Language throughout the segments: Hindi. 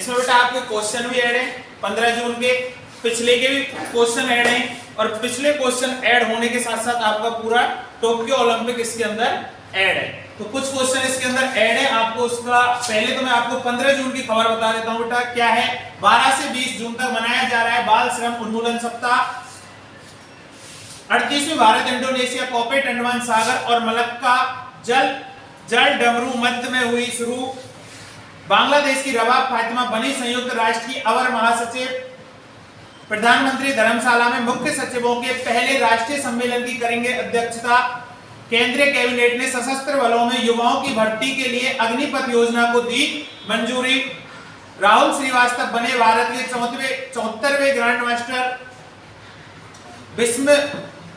इसमें बेटा आपके क्वेश्चन भी ऐड है 15 जून के, पिछले के भी क्वेश्चन ऐड हैं और पिछले क्वेश्चन ऐड होने के साथ साथ आपका पूरा टोक्यो ओलंपिक इसके अंदर ऐड है। तो कुछ क्वेश्चन इसके अंदर ऐड है, आपको उसका पहले तो मैं आपको 15 जून की खबर बता देता हूं बेटा क्या है। 12 से 20 जून तक मनाया जा रहा है बाल श्रम उन्मूलन सप्ताह। 38वीं भारत इंडोनेशिया कॉर्पोरेट अंडमान सागर और मलक्का जल डमरू मध्य में हुई शुरू। बांग्लादेश की रबाब फातिमा बनी संयुक्त राष्ट्र की अवर महासचिव। प्रधानमंत्री धर्मशाला में मुख्य सचिवों के पहले राष्ट्रीय सम्मेलन की करेंगे अध्यक्षता। केंद्रीय कैबिनेट ने सशस्त्र बलों में युवाओं की भर्ती के लिए अग्निपथ योजना को दी मंजूरी। राहुल श्रीवास्तव बने भारत के 74वें ग्रैंड मास्टर।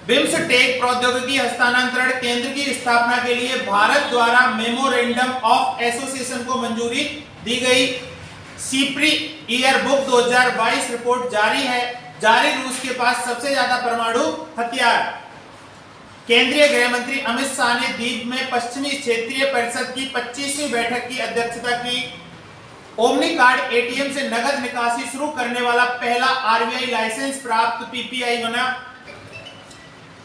बिम्सटेक प्रौद्योगिकी हस्तांतरण केंद्र की स्थापना के लिए भारत द्वारा मेमोरेंडम ऑफ एसोसिएशन को मंजूरी दी गई। सीप्री ईयर बुक 2022 रिपोर्ट जारी है। जारी रूस के पास सबसे ज्यादा परमाणु हथियार। केंद्रीय गृह मंत्री अमित शाह ने द्वीप में पश्चिमी क्षेत्रीय परिषद की 25वीं बैठक की अध्यक्षता की। ओमनी कार्ड एटीएम से नगद निकासी शुरू करने वाला पहला आरबीआई लाइसेंस प्राप्त पीपीआई बना।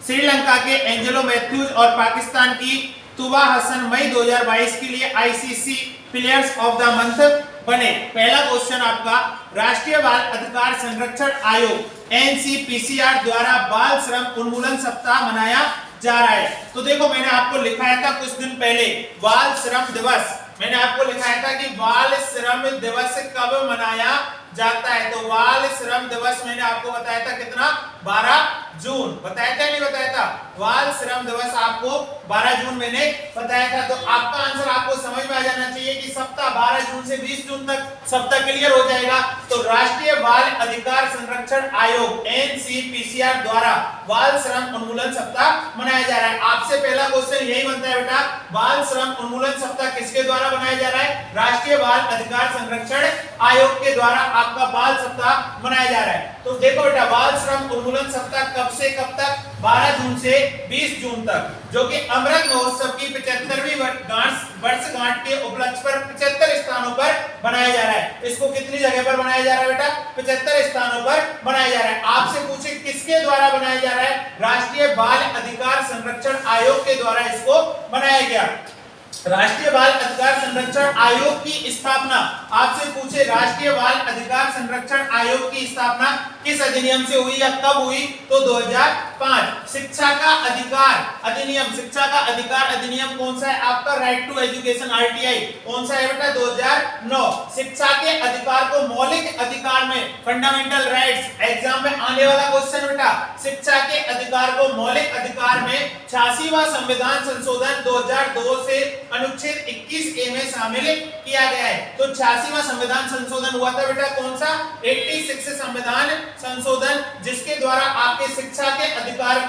श्रीलंका के एंजेलो मैथ्यूज और पाकिस्तान की तुबा हसन मई 2022 के लिए ICC players of the month बने। पहला क्वेश्चन आपका, राष्ट्रीय बाल अधिकार संरक्षण आयोग एनसीपीसीआर द्वारा बाल श्रम उन्मूलन सप्ताह मनाया जा रहा है। तो देखो मैंने आपको लिखाया था कुछ दिन पहले बाल श्रम दिवस, मैंने आपको लिखाया था कि बाल श्रम दिवस कब मनाया जाता है। तो बाल श्रम दिवस मैंने आपको बताया था कितना, 12 जून बताया था नहीं बताया था। बाल श्रम दिवस आपको 12 जून मैंने बताया था। तो आपका आंसर आपको समझ में आ जाना चाहिए कि सप्ताह 12 जून से 20 जून तक सप्ताह क्लियर हो जाएगा। तो राष्ट्रीय बाल अधिकार संरक्षण आयोग एनसीपीसीआर द्वारा बाल श्रम उन्मूलन सप्ताह मनाया जा रहा है। आपसे पहला क्वेश्चन यही बनता है बेटा, बाल श्रम उन्मूलन सप्ताह किसके द्वारा मनाया जा रहा है? राष्ट्रीय बाल अधिकार संरक्षण आयोग के द्वारा आपका बाल सप्ताह मनाया जा रहा है। तो देखो बेटा बाल श्रम उन्मूलन सप्ताह कब से कब तक? 12 जून से 20 जून तक, जो कि अमृत महोत्सव की 75वीं वर्षगांठ के उपलक्ष्य पर 75 स्थानों पर बनाया जा रहा है। इसको कितनी जगह पर बनाया जा रहा है बेटा? 75 स्थानों पर बनाया जा रहा है। आपसे पूछे किसके द्वारा बनाया जा रहा है? राष्ट्रीय बाल अधिकार संरक्षण आयोग के द्वारा इसको बनाया गया। राष्ट्रीय बाल अधिकार संरक्षण आयोग की स्थापना, आपसे पूछे राष्ट्रीय बाल अधिकार संरक्षण आयोग की स्थापना किस अधिनियम से हुई या कब हुई? तो 2005। शिक्षा का अधिकार अधिनियम, शिक्षा का अधिकार अधिनियम कौन सा है आपका? राइट टू एजुकेशन आरटीआई कौन सा है बेटा? 2009। शिक्षा के अधिकार को मौलिक अधिकार में, फंडामेंटल राइट्स, एग्जाम में आने वाला क्वेश्चन बेटा, शिक्षा के अधिकार को मौलिक अधिकार में 86वां संविधान संशोधन 2002 से अनुच्छेद 21A में शामिल किया गया है। तो 86वां संविधान संशोधन हुआ था बेटा कौन सा? 86 संविधान संशोधन, जिसके द्वारा आपके शिक्षा के अधिकार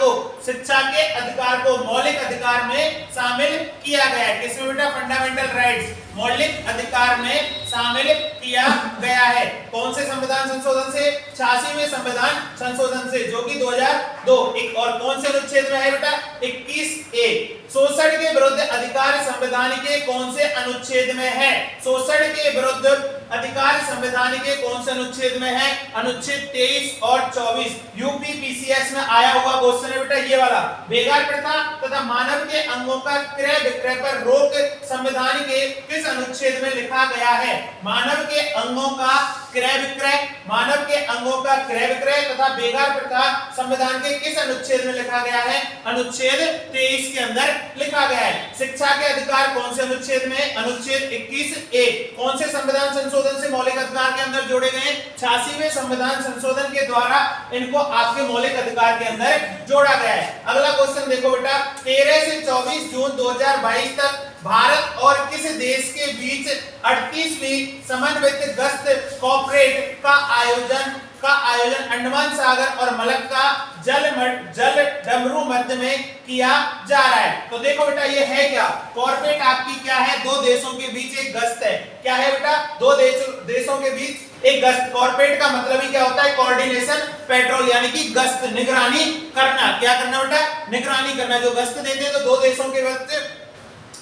को मौलिक अधिकार में शामिल किया गया है। किसमें बेटा? फंडामेंटल राइट्स, मौलिक अधिकार में शामिल किया गया है। कौन से संविधान संशोधन से? 86वें संविधान संशोधन से, जो कि 2002। एक और कौन से अनुच्छेद में है बेटा? 21A। शोषण के विरुद्ध अधिकार संविधान के कौन से अनुच्छेद में है? शोषण के विरुद्ध अधिकार संविधान के कौन से अनुच्छेद में है? अनुच्छेद 23 और 24। यूपीपीसीएस में आया हुआ क्वेश्चन है बेटा ये वाला। बेगार प्रथा तथा मानव के अंगों का क्रय विक्रय पर रोक संविधान के किस अनुच्छेद में लिखा गया है? मानव के अंगों का क्रय विक्रय, मानव के अंगों का क्रय विक्रय तथा बेगार प्रथा संविधान के किस अनुच्छेद में लिखा गया है? अनुच्छेद 23 के अंदर लिखा गया है। शिक्षा के अधिकार कौन से अनुच्छेद में? अनुच्छेद 21A। कौन से संविधान संशोधन से मौलिक अधिकार के अंदर जोड़े गए? 86वें संविधान संशोधन के द्वारा इनको आपके मौलिक अधिकार के अंदर जोड़ा गया है। अगला क्वेश्चन देखो बेटा, 13 से 24 जून 2022 तक भारत और किस देश के बीच 38वीं समन्वित गश्त कॉर्पोरेट का आयोजन अंडमान सागर और मलक्का जल डमरू मध्य में किया जा रहा है। तो देखो बेटा ये है क्या? कॉर्पोरेट आपकी क्या है? दो देशों के बीच एक गश्त है। क्या है बेटा? दो देशों के बीच एक गश्त। कॉर्पोरेट का मतलब ही क्या होता है? कोऑर्डिनेशन पेट्रोल, यानी कि गश्त, निगरानी करना। क्या करना बेटा? निगरानी करना। जो गश्त देते हैं तो दो देशों के बीच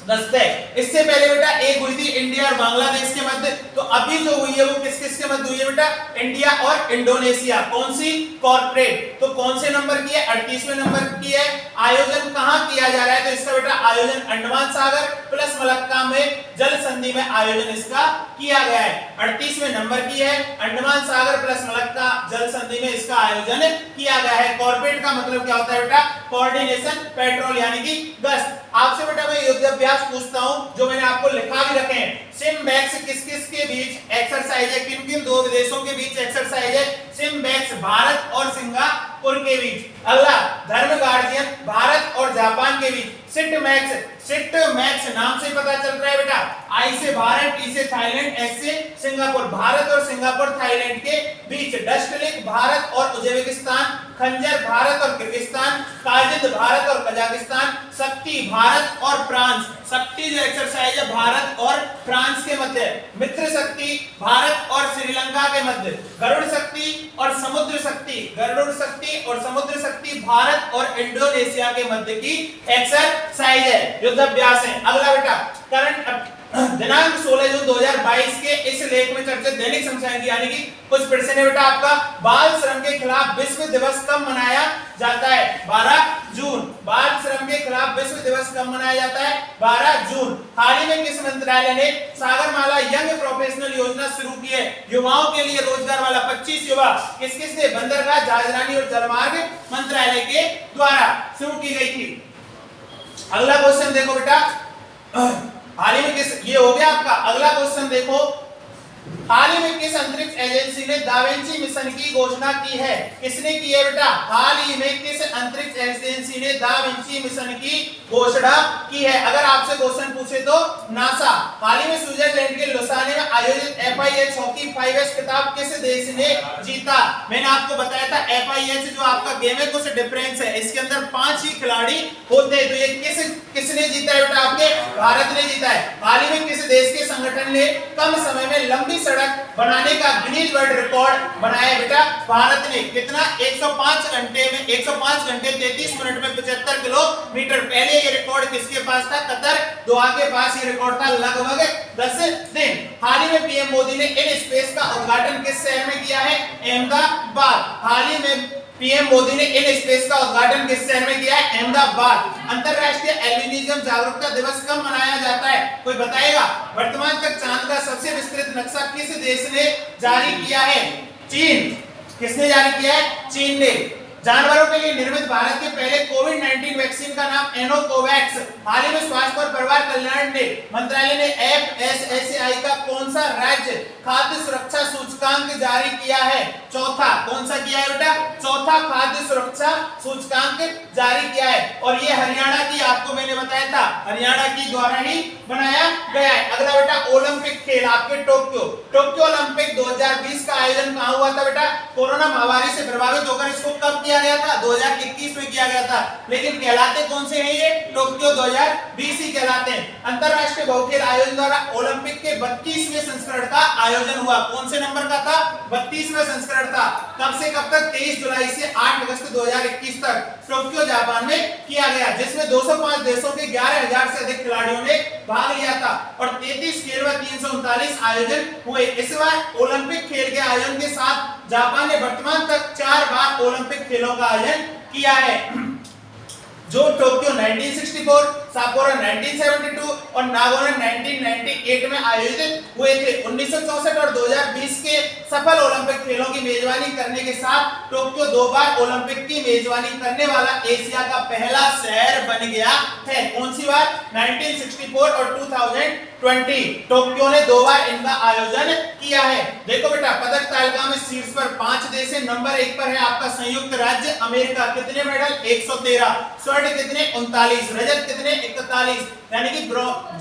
दस्तक। इससे पहले बेटा एक हुई थी इंडिया और बांग्लादेश के मध्य, तो अभी जो हुई है वो किस किस के मध्य हुई है बेटा? इंडिया और इंडोनेशिया। कौन सी? कॉर्पोरेट। तो कौन से नंबर की है? 38वें नंबर की है। आयोजन कहां किया जा रहा है? तो इसका बेटा आयोजन अंडमान सागर प्लस मलक्का में जल संधि में आयोजन इसका किया गया है। 38वें नंबर की है, अंडमान सागर प्लस मलक्का जल संधि में इसका आयोजन किया गया है। कॉर्पोरेट का मतलब क्या होता है बेटा? कोऑर्डिनेशन, पेट्रोल यानी कि गश्त। आपसे बेटा मैं युद्धाभ्यास पूछता हूं जो मैंने आपको लिखा भी रखे हैं। सिम्बैक्स किस किस के बीच एक्सरसाइज है? किन किन दो देशों के बीच एक्सरसाइज है? सिम्बैक्स भारत और सिंगापुर के बीच। अगला धर्म गार्जियन भारत और जापान के बीच। सिटमैक्स नाम से पता चल रहा है बेटा। आई से भारत, टी से थाईलैंड, एस से सिंगापुर। भारत और सिंगापुर थाईलैंड के बीच। डस्टलिक भारत और उज्बेकिस्तान, खंजर भारत और किर्गिस्तान, काजिद भारत और कजाकिस्तान, शक्ति भारत और फ्रांस। शक्ति जो एक्सरसाइज है भारत और फ्रांस के मध्य। मित्र शक्ति भारत और श्रीलंका के मध्य। गरुड़ शक्ति और समुद्र शक्ति, गरुड़ शक्ति और समुद्र शक्ति भारत और इंडोनेशिया के मध्य की एक्सरसाइज है, युद्धाभ्यास है। अगला बेटा करंट दिनांक 16 जून 2022 के इस लेख में चर्चित दैनिक समसामयिक यानी कि कुछ प्रश्न है बेटा आपका। बाल श्रम के खिलाफ विश्व दिवस कब मनाया जाता है? 12 जून। बाल श्रम के खिलाफ विश्व दिवस कब मनाया जाता है? 12 जून। हाल ही में किस मंत्रालय ने सागरमाला यंग प्रोफेशनल योजना शुरू की है? युवाओं के लिए रोजगार वाला 25 युवा। किस किस ने? बंदरगाह, जहाजरानी और जलमार्ग मंत्रालय के द्वारा शुरू की गई थी। अगला क्वेश्चन देखो बेटा, हाल ही में किस, ये हो गया आपका। अगला क्वेश्चन देखो, हाल ही में किस अंतरिक्ष एजेंसी ने दा विंची मिशन की घोषणा की है? किसने की है बेटा? हाल ही में किस अंतरिक्ष एजेंसी ने दा विंची मिशन की घोषणा की है? अगर आपसे क्वेश्चन पूछे तो नासा। हाल ही में स्विट्जरलैंड के लुसाने में आयोजित FIH हॉकी 5S खिताब किस देश ने जीता? मैंने आपको बताया था FIH जो आपका गेम है कुछ डिफरेंस है, इसके अंदर 5 ही खिलाड़ी होते हैं। तो ये किसने जीता है बेटा? आपके भारत ने जीता है। हाल ही में किस देश के संगठन ने कम समय में लंबी सड़क बनाने का गिनीज वर्ल्ड रिकॉर्ड बनाया बेटा? भारत ने। कितना? 105 घंटे में 105 घंटे 33 मिनट में 75 किलोमीटर। पहले ये रिकॉर्ड किसके पास था? कतर दोहा के पास ये रिकॉर्ड था लगभग 10 दिन। हाल ही में पीएम मोदी ने इन स्पेस का उद्घाटन किस शहर में किया है? अहमदाबाद। हाल ही में पीएम मोदी ने इन स्पेस का उद्घाटन किस शहर में किया है? अहमदाबाद। अंतरराष्ट्रीय एल्बिनिज्म जागरूकता दिवस कब मनाया जाता है? कोई बताएगा? वर्तमान तक चांद का सबसे विस्तृत नक्शा किस देश ने जारी किया है? चीन। किसने जारी किया है? चीन ने। जानवरों के लिए निर्मित भारत के पहले कोविड-19 वैक्सीन का नाम एनोकोवैक्स। हाल ही में स्वास्थ्य और परिवार कल्याण मंत्रालय ने FSSAI का कौन सा राज्य खाद्य सुरक्षा सूचकांक जारी किया है? चौथा। कौन सा किया है बेटा? चौथा खाद्य सुरक्षा सूचकांक जारी किया है। और ये हरियाणा की, आपको मैंने बताया था, हरियाणा की द्वारा ही बनाया गया है। अगला बेटा ओलंपिक खेल आपके टोक्यो ओलंपिक 2020 का आयोजन कहां हुआ था बेटा? कोरोना महामारी से प्रभावित होकर इसको कब किया गया था? 2021 में किया गया था। लेकिन कहलाते कौन से हैं ये? टोक्यो 2020 ही कहलाते हैं। अंतरराष्ट्रीय बहुखेल आयोजन द्वारा ओलंपिक के 32वें संस्करण का आयोजन हुआ। कौन से नंबर का था? 32वें संस्करण था। कब से कब तक? 23 जुलाई से 8 अगस्त 2021 तक टोक्यो जापान में किया गया, जिसमें 205 देशों के 11,000 से अधिक खिलाड़ियों ने भाग लिया था और 33 खेल व 339 आयोजन हुए। इस बार ओलंपिक खेल के आयोजन के साथ जापान ने वर्तमान तक 4 बार ओलंपिक खेलों का आयोजन किया है, जो टोक्यो 1964, सापोरो 1972 और नागोया 1998 में आयोजित हुए थे। 1964 और 2020 के सफल ओलंपिक खेलों की मेजबानी करने के साथ टोक्यो 2 बार ओलंपिक की मेजबानी करने वाला एशिया का पहला शहर बन गया है। कौन सी बार? 1964 और 2020 टोक्यो ने 2 बार इनका आयोजन किया है। देखो बेटा पदक तालिका में शीर्ष पर 5 देश है। नंबर 1 पर है आपका संयुक्त राज्य अमेरिका। कितने मेडल? 113। स्वर्ण कितने? 39। रजत कितने? 41, यानी कि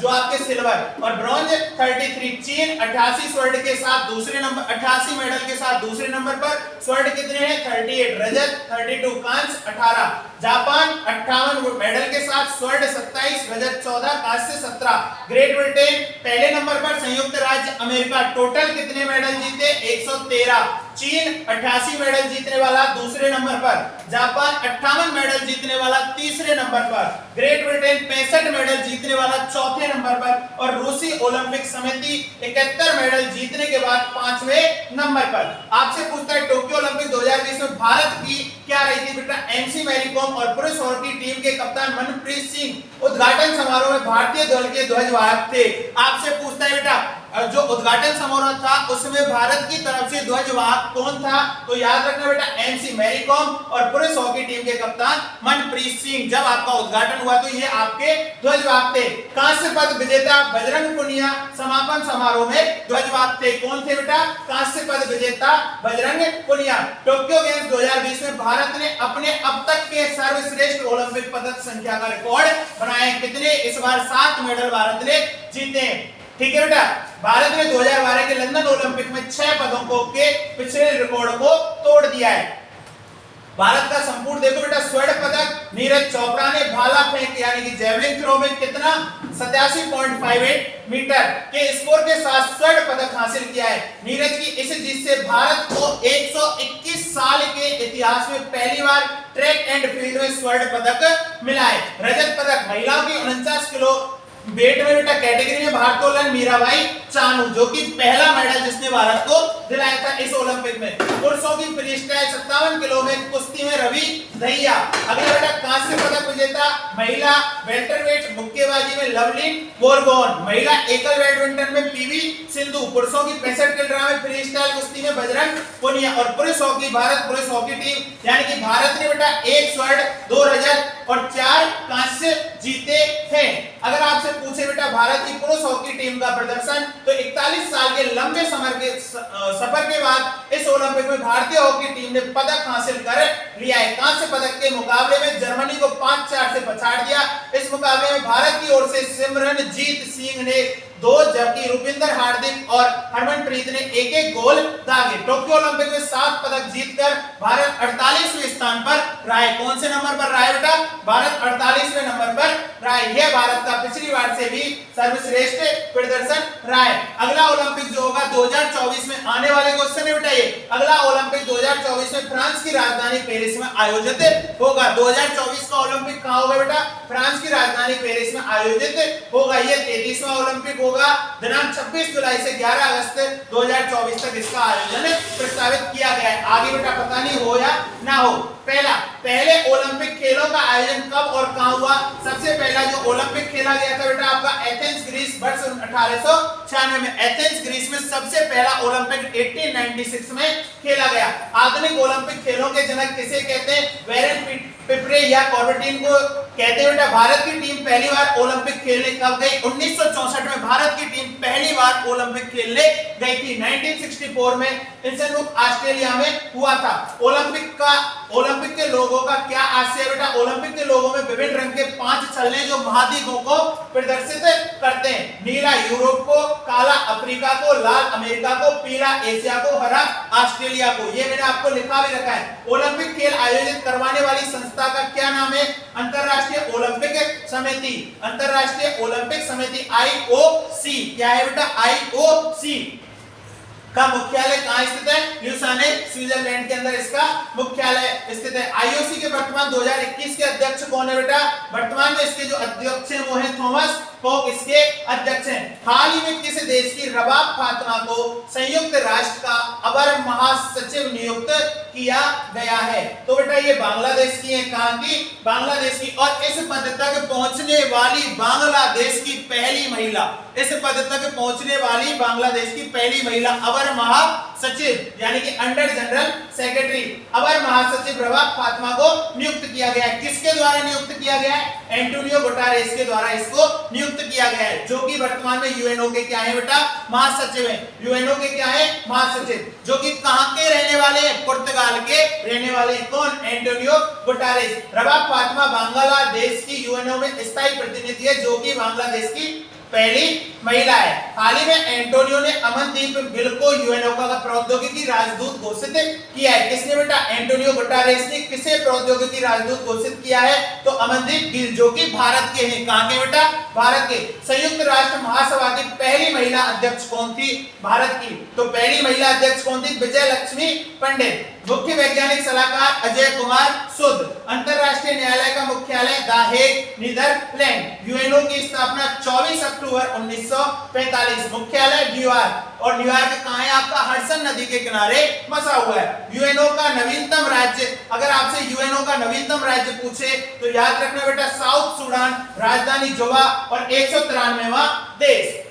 जो आपके सिल्वर। और ब्रॉन्ज 33। चीन 88 स्वर्ण के साथ दूसरे नंबर, 88 मेडल के साथ दूसरे नंबर पर। स्वर्ण कितने हैं? 38। रजत 32। कांस्य 18। जापान 58 मेडल के साथ स्वर्ण 27, रजत 14, कांस्य 17। ग्रेट ब्रिटेन पहले नंबर पर। संयुक्त राज्य अमेरिका टोटल कितने मेडल जीते 113, चीन 88 मेडल जीतने वाला दूसरे नंबर पर, जापान 58 मेडल जीतने वाला तीसरे नंबर पर, ग्रेट ब्रिटेन 65 मेडल जीतने वाला चौथे नंबर पर और रूसी ओलंपिक समिति 71 मेडल जीतने के बाद पांचवें नंबर पर। आपसे पूछता है टोक्यो ओलंपिक 2020 में भारत की क्या रही थी बेटा? एमसी मैरी कॉम और पुरुष हॉकी टीम के कप्तान मनप्रीत सिंह उद्घाटन समारोह में भारतीय दल के ध्वजवाहक थे। आपसे पूछता है बेटा जो उद्घाटन समारोह था उसमें भारत की तरफ से ध्वजवाहक कौन था? तो याद रखना बेटा एमसी मैरी कॉम और पुरुष हॉकी टीम के कप्तान मनप्रीत सिंह। जब आपका उद्घाटन हुआ तो ये आपके ध्वजवाहक थे। कांस्य पदक विजेता बजरंग पुनिया समापन समारोह में ध्वजवाहक थे। कौन थे बेटा? कांस्य पदक विजेता बजरंग पुनिया। टोक्यो गेम्स 2020 में भारत ने अपने अब तक के सर्वश्रेष्ठ ओलंपिक पदक संख्या का रिकॉर्ड बनाया। कितने? इस बार 7 मेडल भारत ने जीते। ठीक है बेटा, भारत ने 2012 के लंदन ओलंपिक में 6 पदकों के पिछले रिकॉर्ड को तोड़ दिया है। भारत का संपूर्ण देखो बेटा, स्वर्ण पदक नीरज चोपड़ा ने भाला फेंक यानी कि जेवलिन थ्रो में कितना 87.58 मीटर के स्कोर के साथ स्वर्ण पदक हासिल किया है। नीरज की इस जीत से भारत को 121 साल के इतिहास में पहली बार ट्रैक एंड फील्ड में स्वर्ण पदक मिला है। रजत पदक महिलाओं की 49 किलो वेट में बेटा कैटेगरी में भारतोलन मीराबाई चानू जो कि पहला मेडल जिसने भारत को दिलाया था इस ओलंपिक में। पुरुषों की फ्री स्टाइल 57 किलो में कुश्ती में रवि दहिया। अगला बेटा कांस्य पदक विजेता महिला वेल्टरवेट मुक्केबाजी में लवलिन बोरगोन। महिला एकल बैडमिंटन में पीवी सिंधु। पुरुषों की 65 किलोग्राम में फ्री स्टाइल कुश्ती में बजरंग पुनिया। और पुरुष हॉकी भारत पुरुष हॉकी टीम यानी कि भारत ने बेटा 1 स्वर्ण 2 रजत और 4 कांस्य जीते थे। अगर आपसे पूछे बेटा भारत की पुरुष हॉकी टीम का प्रदर्शन तो 41 साल के लंबे सफर के बाद इस ओलंपिक में भारतीय हॉकी टीम ने पदक हासिल कर लिया है। कांस्य पदक के मुकाबले में जर्मनी को 5-4 से पछाड़ दिया। इस मुकाबले में भारत की ओर से सिमरनजीत सिंह ने 2 जबकि रुपिंदर हार्दिक और हरमनप्रीत ने 1-1 गोल दागे। टोक्यो ओलंपिक में 7 पदक जीतकर भारत 48वें स्थान पर रहा है। कौन से नंबर पर रहा है बेटा? भारत 48वें नंबर पर रहा है। यह भारत का पिछली बार से भी सर्वश्रेष्ठ प्रदर्शन रहा है। अगला ओलंपिक जो होगा 2024 में आने वाले क्वेश्चन है बेटा ये। अगला ओलंपिक 2024 में फ्रांस की राजधानी पेरिस में आयोजित होगा। 2024 का ओलंपिक कहां होगा बेटा? फ्रांस की राजधानी पेरिस में आयोजित होगा। यह 33वां ओलंपिक होगा। दिनांक 26 जुलाई से 11 अगस्त 2024 तक इसका आयोजन प्रस्तावित किया गया है। आगे बेटा पता नहीं हो या ना हो। पहले ओलंपिक खेलों का आयोजन कब और कहां हुआ? सबसे पहला जो ओलंपिक खेला गया था बेटा आपका एथेंस ग्रीस वर्ष 1896 में। एथेंस ग्रीस में सबसे पहला ओलंपिक 1896 में खेला गया। आधुनिक ओलंपिक खेलों के जनक किसे कहते हैं? वेरेन पिपरे या कॉर्बेटिन को कहते हैं बेटा। भारत की टीम पहली बार ओलंपिक खेलने कब गई? 1964 में भारत की टीम पहली बार ओलंपिक खेलने गई थी। 1964 में इनसनबुक ऑस्ट्रेलिया में हुआ था। ओलंपिक के लोगों का क्या आशय है बेटा? ओलंपिक के लोगों में विभिन्न रंग के 5 छल्ले जो महाद्वीपों को प्रदर्शित करते हैं। नीला यूरोप को, काला अफ्रीका को, लाल अमेरिका को, पीला एशिया को, हरा ऑस्ट्रेलिया को। ये मैंने आपको लिखा भी रखा है। ओलंपिक खेल आयोजित करवाने वाली संस्था का क्या नाम है? अंतरराष्ट्रीय ओलंपिक समिति। अंतरराष्ट्रीय ओलंपिक समिति IOC। क्या है बेटा? IOC का मुख्यालय कहां स्थित है? ल्यूसाने स्विट्जरलैंड के अंदर इसका मुख्यालय स्थित है। IOC के वर्तमान 2021 के अध्यक्ष कौन है बेटा? वर्तमान में इसके जो अध्यक्ष हैं वो हैं थॉमस कोक इसके अध्यक्ष हैं। हाल ही में किस देश की रबाब फातिमा को संयुक्त राष्ट्र का अवर महासचिव नियुक्त किया गया है? तो बेटा ये बांग्लादेश की है। कहां की? बांग्लादेश की। और इस पद तक पहुंचने वाली बांग्लादेश की पहली महिला, इस पद तक पहुंचने वाली बांग्लादेश की पहली महिला अवर महासचिव यानी कि अंडर जनरल सेक्रेटरी अवर महासचिव रबाब फातिमा को नियुक्त किया गया है। किसके द्वारा नियुक्त किया गया है? एंटोनियो गुटेरेस के द्वारा इसको नियुक्त किया गया है, जो कि वर्तमान में यूएनओ के क्या है बेटा? महासचिव हैं। यूएनओ के क्या है? महासचिव, जो कि कहां के रहने वाले हैं? पुर्तगाल के रहने वाले। कौन? Antonio Guterres. रबाब फातिमा बांग्लादेश की यूएनओ में स्थायी प्रतिनिधि है, जो कि बांग्लादेश की पहली महिला है। हाल ही में एंटोनियो ने अमनदीप गिल को यूएनओ का प्रौद्योगिकी राजदूत घोषित किया है। किसने बेटा? एंटोनियो गुटेरेस ने किसे प्रौद्योगिकी राजदूत घोषित किया है? तो अमनदीप गिल, जो कि भारत के हैं। कहां के बेटा? भारत के। संयुक्त राष्ट्र महासभा की पहली महिला अध्यक्ष कौन थी? भारत की। तो पहली महिला अध्यक्ष कौन थी? विजय लक्ष्मी पंडित। मुख्य वैज्ञानिक सलाहकार अजय कुमार सुद। अंतरराष्ट्रीय न्यायालय का मुख्यालय द हेग, नीदरलैंड। यूएनओ की स्थापना 24 अक्टूबर 1945। मुख्यालय न्यूयॉर्क। और न्यूयॉर्क कहां है आपका? हडसन नदी के किनारे बसा हुआ है। यूएनओ का नवीनतम राज्य, अगर आपसे यूएनओ का नवीनतम राज्य पूछे तो याद रखना बेटा साउथ सूडान, राजधानी जुबा और 193वां देश।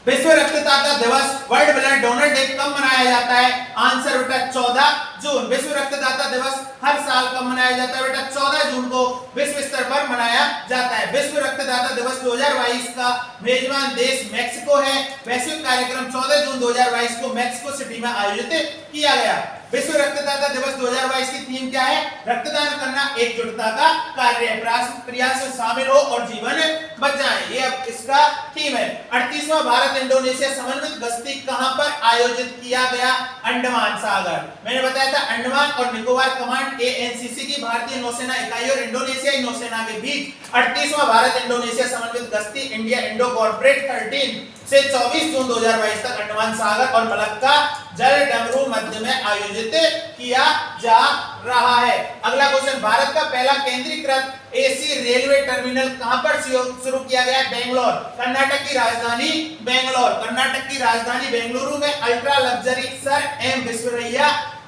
विश्व रक्तदाता दिवस, वर्ल्ड ब्लड डोनर डे कब मनाया जाता है? आंसर बेटा 14 जून। विश्व रक्तदाता दिवस हर साल कब मनाया जाता है बेटा? 14 जून को विश्व स्तर पर मनाया जाता है। विश्व रक्तदाता दिवस 2022 का मेजबान देश मेक्सिको है। वैश्विक कार्यक्रम 14 जून 2022 को मेक्सिको सिटी में आयोजित किया गया। विश्व रक्तदाता दिवस 2022 की थीम क्या है? रक्तदान करना एकजुटता का कार्य है, प्रयास में शामिल हो और जीवन बचाएं। ये अब इसका थीम है। 38वां भारत इंडोनेशिया समन्वित गश्ती कहां पर आयोजित किया गया? अंडमान सागर। मैंने बताया था अंडमान और निकोबार कमांड एएनसीसी की भारतीय नौसेना इकाई और इंडोनेशियाई नौसेना के बीच 38वां भारत इंडोनेशिया समन्वित गश्ती इंडिया इंडो कॉर्पोरेट 13 से 24 जून 2022 तक अंडमान सागर और मलक्का जल डमरू मध्य में आयोजित किया जा रहा है। अगला क्वेश्चन, भारत का पहला केंद्रीकृत एसी रेलवे टर्मिनल कहां पर शुरू किया गया? बेंगलोर। कर्नाटक की राजधानी बेंगलोर। कर्नाटक की राजधानी बेंगलुरु में ultra luxury Sir M Visvesvaraya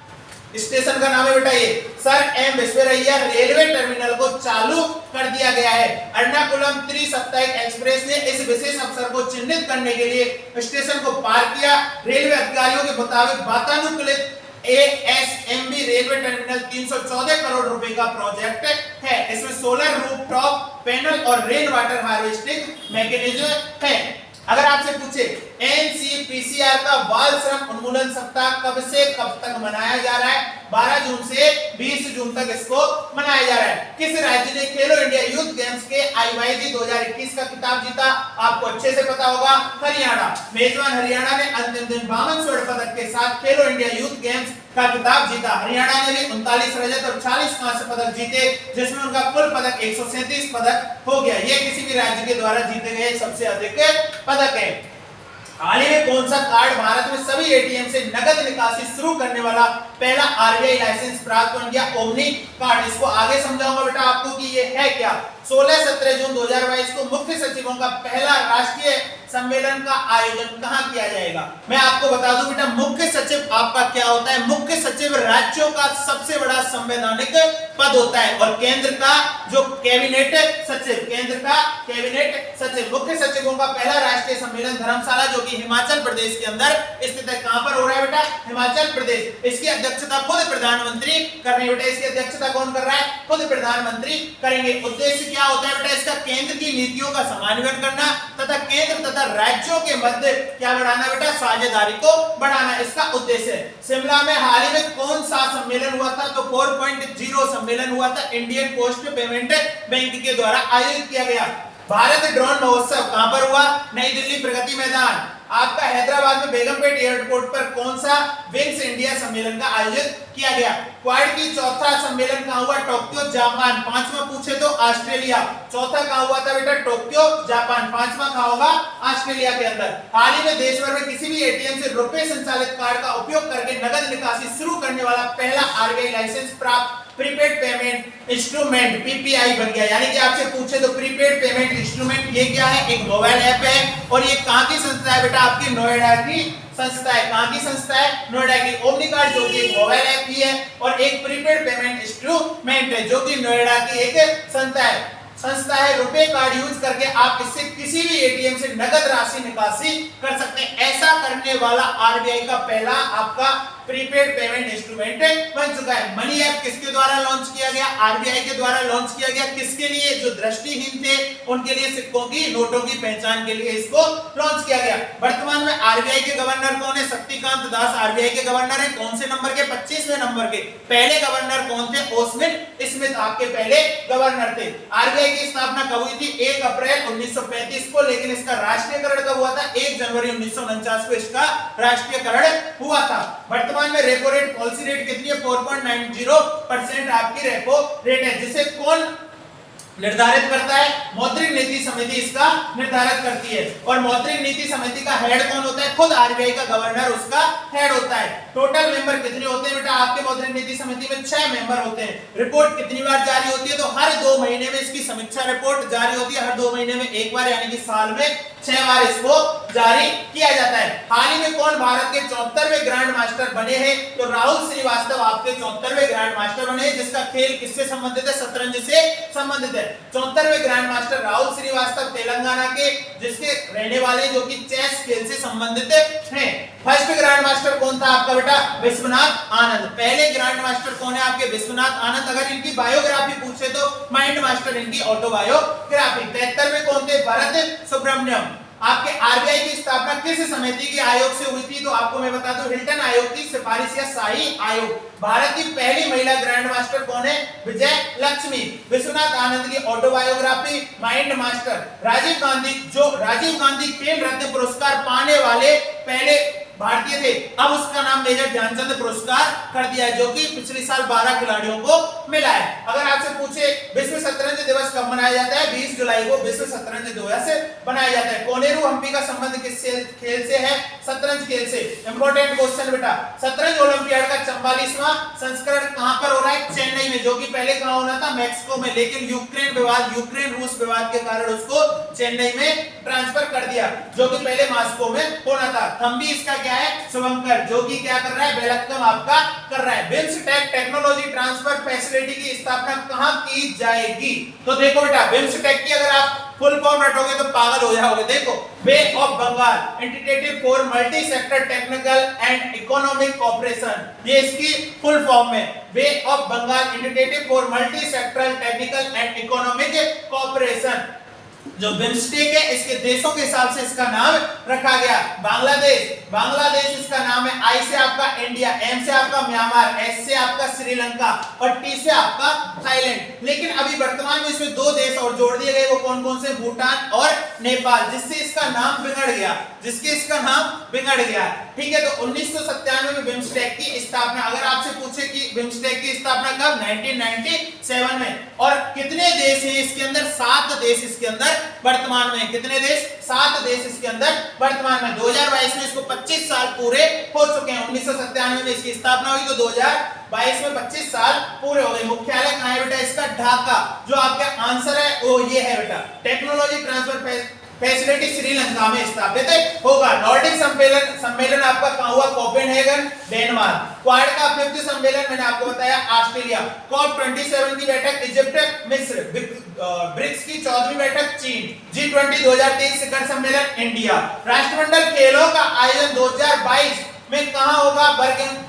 station का नाम है बेटा ये Sir M Visvesvaraya railway terminal को चालू कर दिया गया है। एर्नाकुलम त्रि-साप्ताहिक एक्सप्रेस ने इस विशेष अवसर को चिन्हित करने के लिए स्टेशन को पार किया। रेलवे अधिकारियों के मुताबिक वातानुकूलित एएसएमबी रेलवे टर्मिनल 314 करोड़ रुपए का प्रोजेक्ट है। इसमें सोलर रूफटॉप पैनल और रेन वाटर हार्वेस्टिंग मैकेनिज्म है। अगर आपसे पूछे एनसीपीसीआर का बाल श्रम उन्मूलन सप्ताह कब से कब तक मनाया जा रहा है? 12 जून से 20 जून तक इसको मनाया जा रहा है। किस राज्य ने खेलो इंडिया यूथ गेम्स के आईवाईजी 2021 का खिताब जीता? आपको अच्छे से पता होगा, हरियाणा। मेजबान हरियाणा ने अंतिम दिन 52 स्वर्ण पदक के साथ खेलो इंडिया यूथ गेम्स का खिताब जीता। हरियाणा ने भी 39 रजत और 40 कांस्य पदक जीते, जिसमें उनका कुल पदक 137 पदक हो गया। ये किसी भी राज्य के द्वारा जीते गए सबसे अधिक पदक है। हाल ही में कौन सा कार्ड भारत में सभी एटीएम से नगद निकासी शुरू करने वाला पहला आरबीआई लाइसेंस प्राप्त बन गया? Omni card. इसको आगे समझाऊंगा बेटा आपको कि ये है क्या। 16-17 जून 2022 को मुख्य सचिवों का पहला राष्ट्रीय सम्मेलन का आयोजन कहां किया जाएगा? मैं आपको बता दूं बेटा, मुख्य सचिव आपका क्या होता है? मुख्य सचिव राज्यों का सबसे बड़ा संवैधानिक पद होता है और केंद्र का जो कैबिनेट सचिव, केंद्र का कैबिनेट सचिव। मुख्य सचिवों का पहला राष्ट्रीय सम्मेलन धर्मशाला, जो कि हिमाचल प्रदेश के अंदर स्थित है। कहां पर हो रहा है बेटा? हिमाचल प्रदेश। इसकी अध्यक्षता खुद प्रधानमंत्री कर रहे हैं बेटा। इसकी अध्यक्षता कौन कर रहा है? खुद प्रधानमंत्री करेंगे। उद्देश्य क्या होता है बेटा इसका? केंद्र की नीतियों का समन्वय करना तथा केंद्र तथा राज्यों के मध्य क्या बढ़ाना बेटा? साझेदारी को बढ़ाना इसका उद्देश्य है। शिमला में हाल ही में कौन सा सम्मेलन हुआ था? तो 4.0 सम्मेलन हुआ था, इंडियन पोस्ट पेमेंट बैंक के द्वारा आयोजित किया गया। भारत ड्रोन महोत्सव कहां पर हुआ? नई दिल्ली प्रगति मैदान। आपका हैदराबाद में बेगमपेट एयरपोर्ट पर कौन सा विंग्स इंडिया सम्मेलन का आयोजित किया गया? क्वाड की चौथा सम्मेलन कहां हुआ? Tokyo Japan. पांचवा पूछे तो ऑस्ट्रेलिया। चौथा कहां हुआ था बेटा? Tokyo Japan. पांचवा कहां होगा? ऑस्ट्रेलिया के अंदर। हाल ही में देश भर में किसी भी एटीएम से रुपए संचालित कार्ड का उपयोग करके नगद निकासी शुरू करने वाला पहला आरबीआई लाइसेंस प्राप्त प्रीपेड पेमेंट इंस्ट्रूमेंट पीपीआई बन गया। यानी कि आपसे पूछे तो प्रीपेड पेमेंट इंस्ट्रूमेंट ये क्या है? एक मोबाइल ऐप है और ये कहां की संस्था है बेटा? आपकी नोएडा की संस्था है। कहां की संस्था है? नोएडा की। ओमनी कार्ड जो कि एक मोबाइल ऐप ही है और एक प्रीपेड पेमेंट इंस्ट्रूमेंट है जो कि नोएडा की एक संस्था है। रुपए कार्ड यूज करके आप इससे किसी भी एटीएम से नगद राशि निकासी कर सकते हैं। ऐसा करने वाला आरबीआई का पहला आपका प्रीपेड पेमेंट इंस्ट्रूमेंट बन चुका है। मनी ऐप किसके द्वारा लॉन्च किया गया? आरबीआई के द्वारा लॉन्च किया गया। किसके लिए? जो दृष्टिहीन थे उनके लिए, सिक्कों की नोटों की पहचान के लिए इसको लॉन्च किया गया। वर्तमान में आरबीआई के गवर्नर कौन है? शक्तिकांत शक्तिकांत दास आरबीआई के गवर्नर हैं। कौन से नंबर के? 25वें नंबर के। पहले गवर्नर कौन थे? ओस्मिन स्मिथ आपके पहले गवर्नर थे। आरबीआई की स्थापना कब हुई थी? 1 अप्रैल 1935 को, लेकिन इसका राष्ट्रीयकरण कब हुआ था? 1 जनवरी 1949 को इसका राष्ट्रीयकरण हुआ था। वर्तमान में रेपो रेट पॉलिसी रेट कितनी है? 4.90% आपकी रेपो रेट है, जिसे कौन निर्धारित करता है? मौद्रिक नीति समिति इसका निर्धारित करती है। और मौद्रिक नीति समिति का हेड कौन होता है? खुद आरबीआई का गवर्नर उसका हेड होता है। टोटल मेंबर कितने होते हैं बेटा आपके मौद्रिक नीति समिति में? 6 मेंबर होते हैं। रिपोर्ट कितनी बार जारी होती है? तो हर 2 महीने में इसकी समीक्षा रिपोर्ट जारी होती है। हर 2 महीने में एक बार, यानी कि साल में 6 बार इसको जारी किया जाता है। हाल ही में कौन भारत के 74वें ग्रैंड मास्टर बने हैं? तो राहुल श्रीवास्तव आपके 74वें ग्रैंड मास्टर बने हैं, जिसका खेल किससे संबंधित है? शतरंज से संबंधित है। 74वें ग्रैंड मास्टर राहुल श्रीवास्तव तेलंगाना के, जिसके रहने वाले, जो कि चेस खेल से संबंधित हैं। फर्स्ट ग्रैंड मास्टर कौन था आपका बेटा? विश्वनाथ आनंद। पहले ग्रैंड मास्टर कौन है आपके? विश्वनाथ आनंद। अगर इनकी बायोग्राफी पूछे तो माइंड मास्टर इनकी ऑटोबायोग्राफी। 73वें कौन थे? भरत सुब्रमण्यम। आपके आरबीआई की स्थापना किस समिति के आयोग से हुई थी? तो आपको मैं बता दूं, हिल्टन आयोग की सिफारिश या शाही आयोग। भारत की पहली महिला ग्रैंड मास्टर कौन है? विजय लक्ष्मी। विश्वनाथ आनंद की autobiography, Mind Master. Rajiv Gandhi, जो राजीव गांधी खेल रत्न पुरस्कार पाने वाले पहले भारतीय थे, अब उसका नाम मेजर ध्यानचंद पुरस्कार कर दिया है, जो कि पिछले साल 12 खिलाड़ियों को मिला है। अगर आपसे पूछे विश्व शतरंज दिवस कब मनाया जाता है? 20 जुलाई को विश्व शतरंज दिवस मनाया जाता है। कोनेरू हम्पी का संबंध किस खेल से है? शतरंज खेल से। इंपॉर्टेंट क्वेश्चन बेटा, शतरंज ओलंपियाड का 44वां संस्करण कहां पर हो रहा है? चेन्नई में, जो कि पहले कहां होना था? मैक्सिको में, लेकिन यूक्रेन विवाद, यूक्रेन रूस विवाद के कारण उसको चेन्नई में ट्रांसफर कर दिया, जो कि पहले मॉस्को में होना था। थंबी इसका क्या है? शुभंकर, जो कि क्या कर रहा है? वेलकम आपका कर रहा है। बिम्सटेक टेक्नोलॉजी ट्रांसफर फैसिलिटी की स्थापना कहां की जाएगी? तो देखो बेटा, बिम्सटेक की अगर आप फुल फॉर्म रटोगे तो पागल हो जाओगे। देखो, bay of Bengal integrated for multi sector technical and economic cooperation, ये इसकी फुल फॉर्म है। Bay of Bengal integrated for multi sectoral technical and economic cooperation. जो बिम्स्टेक है, इसके देशों के हिसाब से इसका नाम रखा गया। बांग्लादेश, बांग्लादेश इसका नाम है। आई से आपका इंडिया, एम से आपका म्यांमार, एस से आपका श्रीलंका और टी से आपका थाईलैंड। लेकिन अभी वर्तमान में इसमें 2 देश और जोड़ दिए गए, वो कौन कौन से? भूटान और नेपाल, जिससे इसका नाम बिगड़ गया, जिसके इसका नाम बिगड़ गया। ठीक है, तो 1997 में बिम्स्टेक की स्थापना। अगर आपसे पूछे कि बिम्स्टेक की स्थापना कब? 1997 में। और कितने देश हैं इसके अंदर? 7 देश इसके अंदर वर्तमान में। कितने देश? 7 देश इसके अंदर वर्तमान में। 2022 में इसको 25 साल पूरे हो चुके हैं। 1997 में इसकी स्थापना हुई, तो 2022 में 25 साल पूरे हो गए। मुख्यालय कहां है बेटा इसका? ढाका। जो आपका आंसर है वो ये है बेटा। टेक्नोलॉजी ट्रांसफर फैसिलिटी श्रीलंका में स्थापित होगा। नॉर्डिक सम्मेलन आपका कहां हुआ? Copenhagen, Denmark. क्वाड का 50 सम्मेलन मैंने आपको बताया ऑस्ट्रेलिया। कॉप 27 की बैठक इजिप्ट, मिस्र। ब्रिक्स की 14वीं बैठक चीन। G20 2023 शिखर सम्मेलन इंडिया। राष्ट्रमंडल खेलों का आयोजन 2022 में कहां होगा?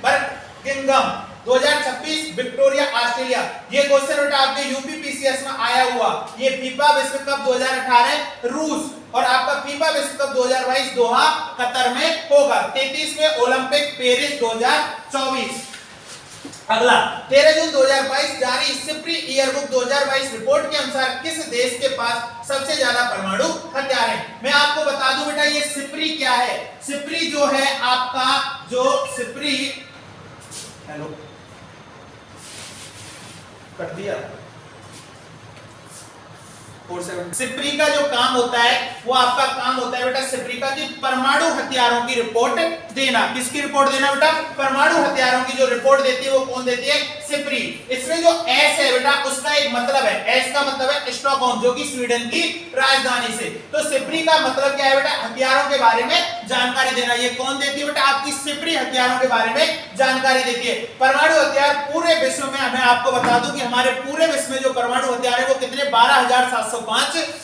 बर्मिंघम। 2026 Victoria Australia. ये क्वेश्चन बेटा आपके यूपीपीसीएस में आया हुआ। ये फीफा विश्व कप 2018 रूस और आपका फीफा विश्व कप 2022 दोहा कतर में होगा। 33वें ओलंपिक पेरिस 2024। अगला 13 जून 2022 जारी सिप्री ईयरबुक 2022 रिपोर्ट के अनुसार किस देश के पास सबसे ज्यादा परमाणु हथियार हैं? मैं आपको बता दूं बेटा, ये सिप्री क्या है? सिप्री जो है आपका, जो सिप्री, हेलो कर दिया। सिप्री का जो काम होता है वो आपका काम होता है बेटा सिप्री का, कि परमाणु हथियारों की रिपोर्ट देना। किसकी रिपोर्ट देना बेटा? परमाणु हथियारों की जो रिपोर्ट देती है वो कौन देती है? सिप्री। इसमें जो एस है बेटा, उसका एक मतलब है, एस का मतलब है स्टॉकहोम, जो कि स्वीडन की राजधानी से। तो सिप्री का मतलब क्या है बेटा? हथियारों के बारे में जानकारी देना। ये कौन देती है बेटा? आपकी सिप्री हथियारों के बारे में जानकारी देती है। परमाणु हथियार पूरे विश्व में, मैं आपको बता दूं कि हमारे पूरे विश्व में जो परमाणु हथियार है वो कितने? 12,705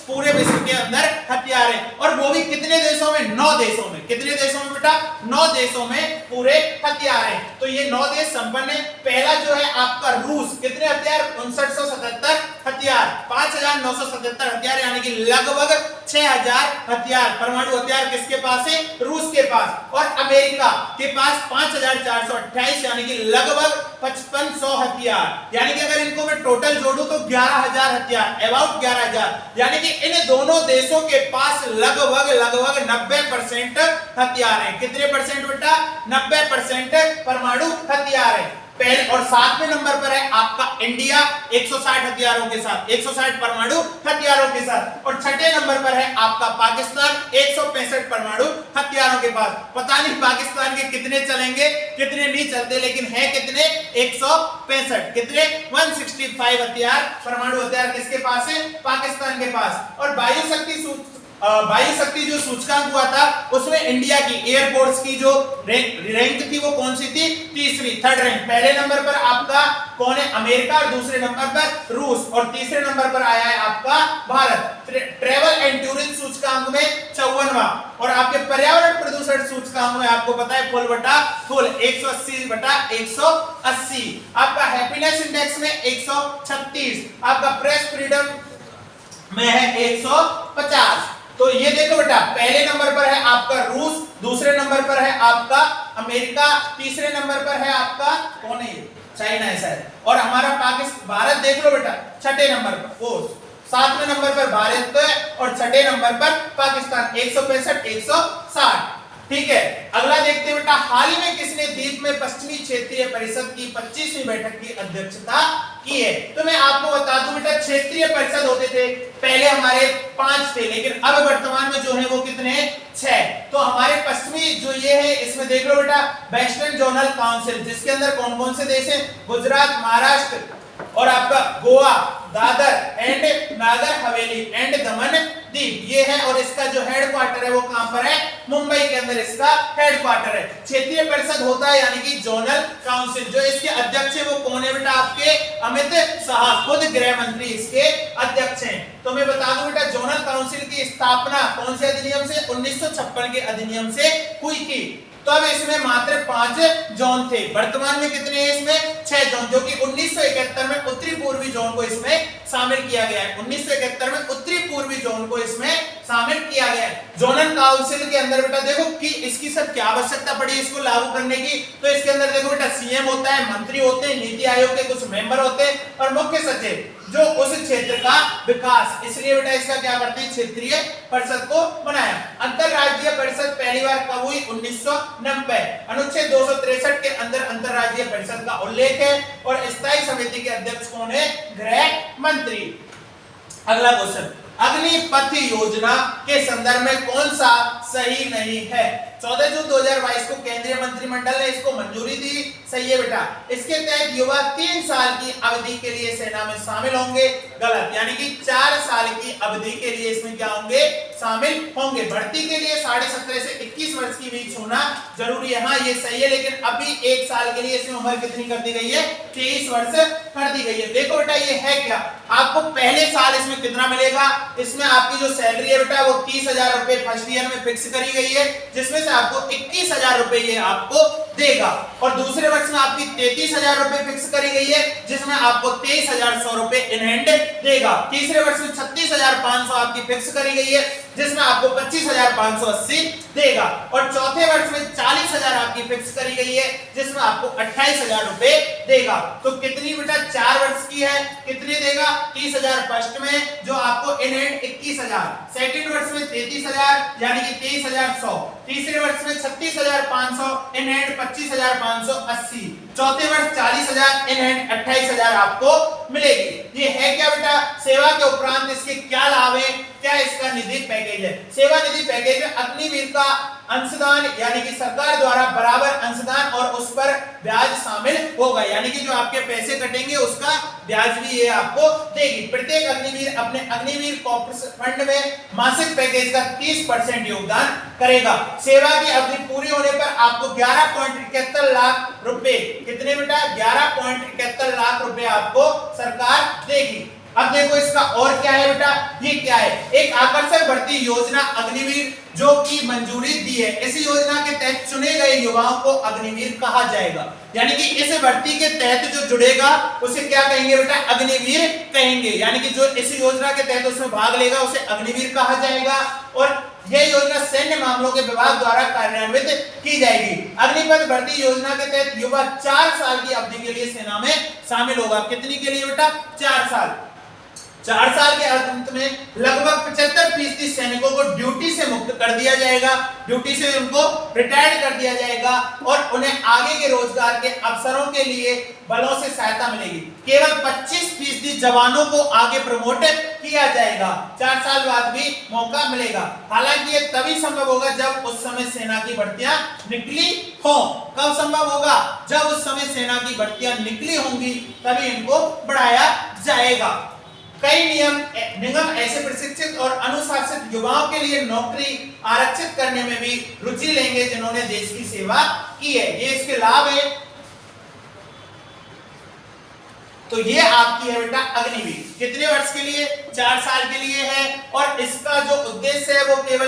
पूरे विश्व के अंदर हथियार है। और वो भी कितने देशों में? 9 देशों में। कितने देशों में बेटा? 9 देशों में पूरे हथियार है। तो ये 9 देश संपन्न है। पहला जो है आपका रूस, कितने हथियार? 5977 हथियार, 5,977 हथियार यानी कि लगभग 6,000 हथियार, परमाणु हथियार किसके पास है? रूस के पास। और अमेरिका के पास 5,428 यानी कि लगभग 5500 हथियार, यानी कि अगर इनको मैं टोटल जोड़ूं तो 11,000 हथियार, अबाउट 11,000, यानी कि इन दोनों देशों के पास लगभग 90% हथियार है। कितने परसेंट बेटा? 90% परमाणु हथियार है। पहले और 7वें नंबर पर है आपका इंडिया 160 हथियारों के साथ, 160 परमाणु हथियारों के साथ। और 6ठे नंबर पर है आपका पाकिस्तान 165 परमाणु हथियारों के पास। पता नहीं पाकिस्तान के कितने चलेंगे कितने नहीं चलते, लेकिन है कितने? 165। कितने? 165 हथियार, परमाणु हथियार किसके पास है? पाकिस्तान के पास। और वायु शक्ति जो सूचकांक हुआ था उसमें इंडिया की एयरफोर्स की जो रैंक थी वो कौन सी थी? तीसरी, थर्ड रैंक। पहले नंबर पर आपका कौन है? अमेरिका, और दूसरे नंबर पर रूस, और तीसरे नंबर पर आया है आपका भारत। ट्रेवल एंड टूरिज्म सूचकांक में 54वां, और आपके पर्यावरण प्रदूषण सूचकांक में आपको पता है फुल बटा फुल 180/180। आपका हैप्पीनेस इंडेक्स में 136, आपका प्रेस फ्रीडम में है 150। तो ये देखो बेटा, पहले नंबर पर है आपका रूस, दूसरे नंबर पर है आपका अमेरिका, तीसरे नंबर पर है आपका कौन है? चाइना है शायद। और हमारा भारत देख लो बेटा, 6ठे नंबर पर, वो 7वें नंबर पर भारत है, और 6ठे नंबर पर पाकिस्तान 165 160। ठीक है, अगला देखते हैं बेटा, हाल ही में किसने द्वीप में पश्चिमी क्षेत्रीय परिषद की 25वीं बैठक की अध्यक्षता की है? तो मैं आपको बता दूं बेटा, क्षेत्रीय परिषद होते थे पहले हमारे 5 थे, लेकिन अब वर्तमान में जो है वो कितने हैं? 6। तो हमारे पश्चिमी जो ये है इसमें देख लो बेटा, वेस्टर्न जोनल काउंसिल, जिसके अंदर कौन कौन से देश हैं? गुजरात, महाराष्ट्र, और आपका गोवा, दादर एंड नागर हवेली एंड दमन द्वीप, ये है। और इसका जो हेडक्वार्टर है वो कहां पर है? मुंबई के अंदर इसका हेडक्वार्टर है। क्षेत्रीय परिषद होता है यानी कि जोनल काउंसिल। जो इसके अध्यक्ष है वो कौन है बेटा? आपके अमित शाह, खुद गृह मंत्री इसके अध्यक्ष हैं। तो मैं बता दूं बेटा, जोनल काउंसिल की स्थापना कौन से अधिनियम से? 1956 के अधिनियम से हुई थी। तो अब इसमें मात्र 5 जोन थे, वर्तमान में कितने हैं इसमें? 6 जोन, जो कि 1971 में उत्तरी पूर्वी जोन को इसमें शामिल किया गया है। 1971 में उत्तरी पूर्वी जोन को इसमें शामिल किया गया है। जोनल काउंसिल के अंदर बेटा देखो कि इसकी सब क्या आवश्यकता पड़ी इसको लागू करने की, तो इसके अंदर देखो बेटा सीएम होता है, मंत्री होते हैं, नीति आयोग के कुछ मेंबर होते हैं, और मुख्य सचिव जो उस क्षेत्र का विकास। इसलिए बेटा इसका क्या करते हैं? क्षेत्रीय परिषद को बनाया। अंतरराज्यीय परिषद पहली बार कब हुई? 1990। अनुच्छेद 263 के अंदर अंतरराज्यीय परिषद का उल्लेख है, और स्थायी समिति के अध्यक्ष कौन है? गृह मंत्री। अगला क्वेश्चन, अग्निपथ योजना के संदर्भ में कौन सा सही नहीं है? 14 जून 2022 को केंद्रीय मंत्रिमंडल ने इसको मंजूरी दी, सही है बेटा। इसके तहत युवा 3 साल की अवधि के लिए सेना में शामिल होंगे, गलत, यानी कि 4 साल की अवधि के लिए इसमें क्या होंगे? शामिल होंगे। भर्ती के लिए 17.5 से 21 वर्ष की बीच होना जरूरी है, हाँ ये सही है, लेकिन अभी 1 साल के लिए इसमें उम्र कितनी कर दी गई है? 23 वर्ष कर दी गई है। देखो बेटा ये है क्या, आपको पहले साल इसमें कितना मिलेगा? इसमें आपकी जो सैलरी है बेटा वो 30,000 रुपए फर्स्ट ईयर में फिक्स करी गई है, जिसमें से आपको 21,000 रुपए ये आपको देगा। और दूसरे वर्ष में आपकी 33,000 रुपए फिक्स करी गई है, जिसमें आपको 23,100 रुपए इन हैंड देगा। तीसरे वर्ष में 36,500 आपकी फिक्स करी गई है, जिसमें आपको 25,580 देगा। और चौथे वर्ष में 40,000 आपकी फिक्स करी गई है, जिसमें आपको 28,000 रुपए देगा। तो कितनी बेटा 4 वर्ष की है, कितने देगा? 30,000 फर्स्ट में, जो आपको इन हैंड 21,000, सेकंड वर्ष में 33,000 यानी कि 23,100, तीसरे वर्ष में 36,500 इन हैंड 25,580, चौथे वर्ष 40,000 इन हैंड 28,000 आपको मिलेगी। ये है क्या बेटा? सेवा के उपरांत इसके क्या लाभ है, क्या इसका निधि पैकेज है? सेवा निधि पैकेज में अग्निवीर का अंशदान यानी कि सरकार द्वारा बराबर अंशदान और उस पर ब्याज शामिल होगा, यानी कि जो आपके पैसे कटेंगे उसका ब्याज भी ये आपको देगी। प्रत्येक अग्निवीर अपने अग्निवीर कॉर्पोरेशन फंड में मासिक पैकेज का 30% योगदान करेगा। सेवा की अवधि पूरी होने पर आपको 11.71 लाख रुपए, कितने बेटा? 11.71 लाख रुपए आपको सरकार देगी। अब देखो इसका और क्या है बेटा, ये क्या है, एक आकर्षक भर्ती योजना अग्निवीर जो की मंजूरी दी है। इस योजना के तहत चुने गए युवाओं को अग्निवीर कहा जाएगा। यानी कि इस भर्ती के तहत जो जुड़ेगा उसे क्या कहेंगे बेटा, अग्निवीर कहेंगे। यानी कि जो इस योजना के तहत उसमें भाग लेगा उसे अग्निवीर कहा जाएगा। और यह योजना सैन्य मामलों के विभाग द्वारा कार्यान्वित की जाएगी। अग्निपथ भर्ती योजना के तहत युवा 4 साल की अवधि के लिए सेना में शामिल होगा। कितनी के लिए बेटा, 4 साल। 4 साल के अंत में लगभग 75% सैनिकों को ड्यूटी से मुक्त कर दिया जाएगा, ड्यूटी से उनको रिटायर्ड कर दिया जाएगा और उन्हें आगे के रोजगार के अवसरों के लिए बलों से सहायता मिलेगी। केवल 25% जवानों को आगे प्रमोट किया जाएगा। 4 साल बाद भी मौका मिलेगा। हालांकि ये तभी संभव होगा जब उस समय सेना की भर्तियां निकली हो। कब संभव होगा, जब उस समय सेना की भर्तियां निकली होंगी तभी इनको बढ़ाया जाएगा। कई निगम ऐसे प्रशिक्षित और अनुशासित युवाओं के लिए नौकरी आरक्षित करने में भी रुचि लेंगे जिन्होंने देश की सेवा की है। ये इसके लाभ है। तो ये आपकी है बेटा अग्निवीर। कितने वर्ष के लिए, 4 साल के लिए है। और इसका जो उद्देश्य है वो केवल